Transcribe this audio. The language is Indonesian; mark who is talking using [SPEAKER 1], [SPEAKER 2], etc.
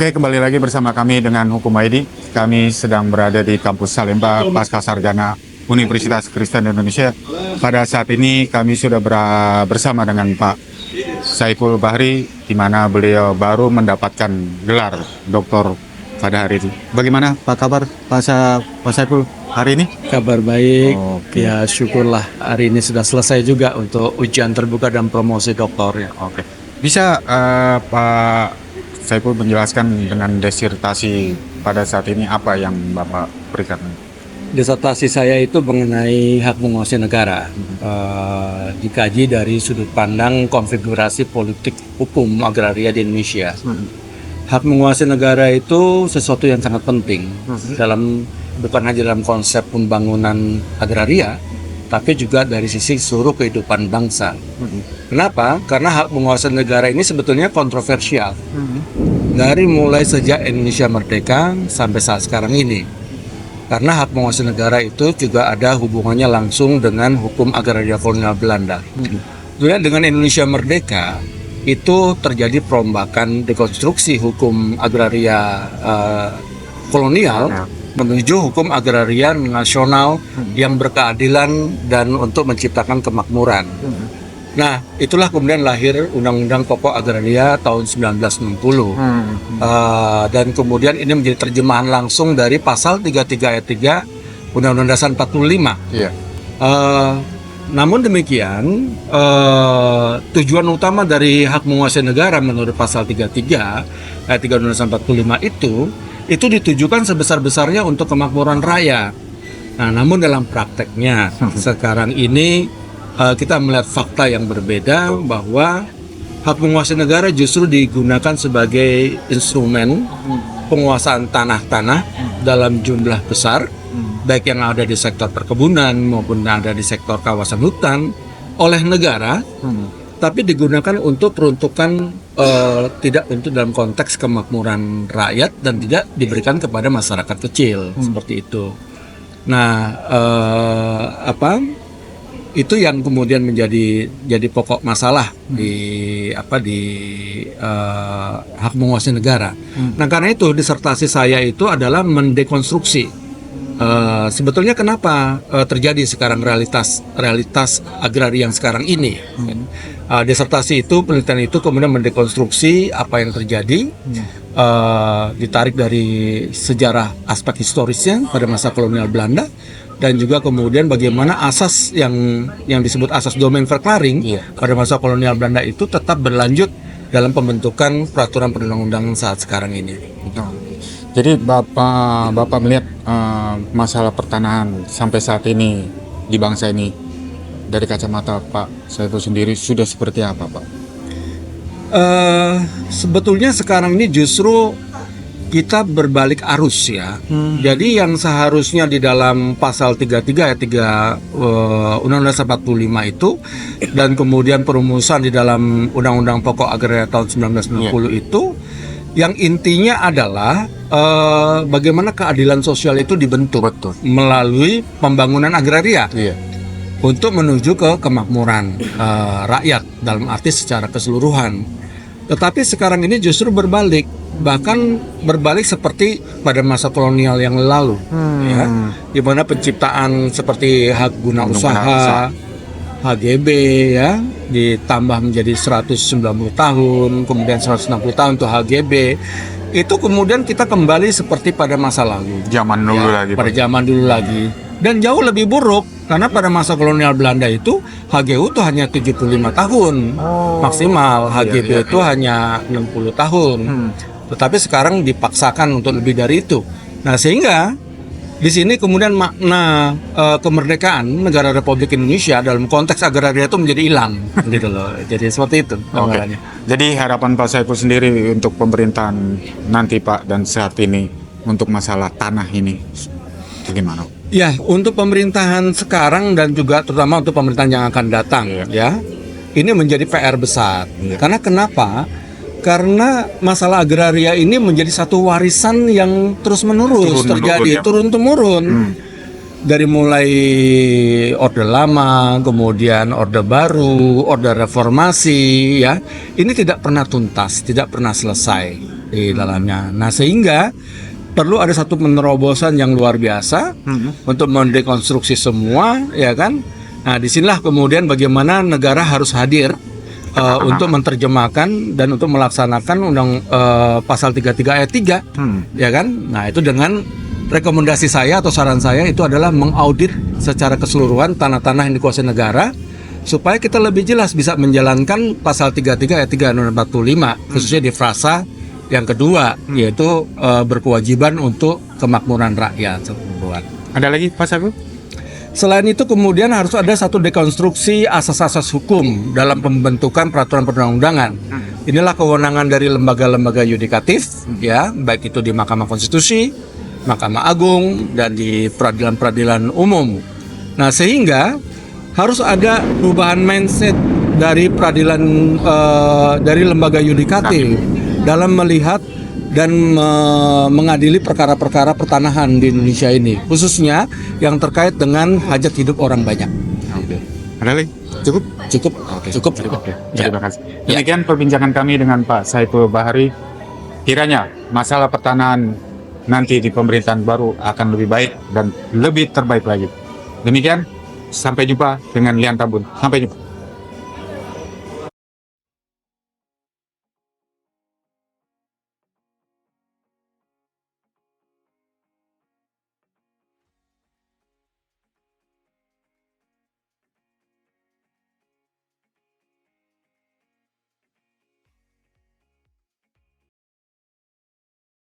[SPEAKER 1] Oke, kembali lagi bersama kami dengan Hukum ID. Kami sedang berada di kampus Salemba Pasca Sarjana Universitas Kristen Indonesia. Pada saat ini kami sudah bersama dengan Pak Saiful Bahri, di mana beliau baru mendapatkan gelar doktor pada hari ini. Bagaimana Pak kabar Pak Saiful hari ini?
[SPEAKER 2] Kabar baik.
[SPEAKER 1] Oke.
[SPEAKER 2] Ya syukurlah hari ini sudah selesai juga untuk ujian terbuka dan promosi doktor ya.
[SPEAKER 1] Oke. Bisa Pak Saiful menjelaskan dengan disertasi pada saat ini apa yang Bapak berikan?
[SPEAKER 2] Disertasi saya itu mengenai hak menguasai negara. Dikaji dari sudut pandang konfigurasi politik hukum agraria di Indonesia. Hak menguasai negara itu sesuatu yang sangat penting bukan hanya dalam konsep pembangunan agraria, tapi juga dari sisi seluruh kehidupan bangsa. Kenapa? Karena hak menguasai negara ini sebetulnya kontroversial. Dari mulai sejak Indonesia merdeka sampai saat sekarang ini. Karena hak menguasai negara itu juga ada hubungannya langsung dengan hukum agraria kolonial Belanda. Kemudian dengan Indonesia merdeka, itu terjadi perombakan dekonstruksi hukum agraria kolonial menuju hukum agraria nasional yang berkeadilan dan untuk menciptakan kemakmuran. Nah, itulah kemudian lahir Undang-Undang Pokok Agraria tahun 1960. Dan kemudian ini menjadi terjemahan langsung dari pasal 33 ayat 3 Undang-Undang Dasar 45.
[SPEAKER 1] Iya.
[SPEAKER 2] Namun demikian, tujuan utama dari hak menguasai negara menurut pasal 33 ayat 3 Undang-Undang Dasar 45 itu ditujukan sebesar-besarnya untuk kemakmuran rakyat. Nah, namun dalam prakteknya sekarang ini kita melihat fakta yang berbeda bahwa hak menguasai negara justru digunakan sebagai instrumen penguasaan tanah-tanah dalam jumlah besar, baik yang ada di sektor perkebunan maupun yang ada di sektor kawasan hutan oleh negara, tapi digunakan untuk peruntukan tidak untuk dalam konteks kemakmuran rakyat dan tidak diberikan kepada masyarakat kecil seperti itu. Nah, itu yang kemudian menjadi pokok masalah di hak menguasai negara. Nah, karena itu disertasi saya itu adalah mendekonstruksi sebetulnya kenapa terjadi sekarang realitas agraria yang sekarang ini. Disertasi itu, penelitian itu kemudian mendekonstruksi apa yang terjadi, ditarik dari sejarah aspek historisnya pada masa kolonial Belanda. Dan juga kemudian bagaimana asas yang disebut asas domain verklaring pada masa kolonial Belanda itu tetap berlanjut dalam pembentukan peraturan perundang-undangan saat sekarang ini.
[SPEAKER 1] Jadi Bapak melihat masalah pertanahan sampai saat ini di bangsa ini dari kacamata Pak Saiful sendiri sudah seperti apa, Pak?
[SPEAKER 2] Sebetulnya sekarang ini justru kita berbalik arus ya. Jadi yang seharusnya di dalam pasal 33 ayat 3 Undang-Undang Dasar 45 itu dan kemudian perumusan di dalam Undang-Undang Pokok Agraria tahun 1960 itu yang intinya adalah bagaimana keadilan sosial itu dibentuk melalui pembangunan agraria untuk menuju ke kemakmuran rakyat dalam arti secara keseluruhan. Tetapi sekarang ini justru berbalik, bahkan berbalik seperti pada masa kolonial yang lalu, ya, di mana penciptaan seperti hak guna usaha, HGB, ya, ditambah menjadi 190 tahun, kemudian 160 tahun untuk HGB, itu kemudian kita kembali seperti pada masa lalu,
[SPEAKER 1] Zaman dulu lagi.
[SPEAKER 2] pada zaman dulu lagi. Dan jauh lebih buruk karena pada masa kolonial Belanda itu HGU itu hanya 75 tahun maksimal, HGB itu hanya 60 tahun. Tetapi sekarang dipaksakan untuk lebih dari itu. Nah, sehingga di sini kemudian makna kemerdekaan negara Republik Indonesia dalam konteks agraria itu menjadi hilang, gitu loh. Jadi seperti itu.
[SPEAKER 1] Jadi harapan Pak Saiful sendiri untuk pemerintahan nanti Pak dan saat ini untuk masalah tanah ini bagaimana?
[SPEAKER 2] Ya, untuk pemerintahan sekarang dan juga terutama untuk pemerintahan yang akan datang, ya, ini menjadi PR besar. Karena kenapa? Karena masalah agraria ini menjadi satu warisan yang terus-menerus terjadi, turun-temurun. Dari mulai Orde Lama, kemudian Orde Baru, Orde Reformasi, ya, ini tidak pernah tuntas, tidak pernah selesai. di dalamnya. Nah, sehingga perlu ada satu penerobosan yang luar biasa untuk mendekonstruksi semua, ya kan? Nah, disinilah kemudian bagaimana negara harus hadir untuk menerjemahkan dan untuk melaksanakan pasal 33 ayat 3, ya kan? Nah, itu dengan rekomendasi saya atau saran saya itu adalah mengaudit secara keseluruhan tanah-tanah yang dikuasai negara supaya kita lebih jelas bisa menjalankan pasal 33 ayat 3 Undang-Undang 45 khususnya di frasa yang kedua, yaitu berkewajiban untuk kemakmuran rakyat.
[SPEAKER 1] Ada lagi Pak Sagu?
[SPEAKER 2] Selain itu kemudian harus ada satu dekonstruksi asas-asas hukum dalam pembentukan peraturan perundang-undangan. Inilah kewenangan dari lembaga-lembaga yudikatif, ya, baik itu di Mahkamah Konstitusi, Mahkamah Agung, dan di peradilan-peradilan umum. Nah, sehingga harus ada perubahan mindset dari peradilan dari lembaga yudikatif dalam melihat dan mengadili perkara-perkara pertanahan di Indonesia ini, khususnya yang terkait dengan hajat hidup orang banyak.
[SPEAKER 1] Oke. Ada lagi? Cukup?
[SPEAKER 2] Cukup.
[SPEAKER 1] Oke.
[SPEAKER 2] Cukup.
[SPEAKER 1] Oke.
[SPEAKER 2] Ya.
[SPEAKER 1] Terima kasih. Demikian perbincangan kami dengan Pak Saiful Bahari. Kiranya masalah pertanahan nanti di pemerintahan baru akan lebih baik dan lebih terbaik lagi. Demikian, sampai jumpa dengan Lian Tambun. Sampai jumpa.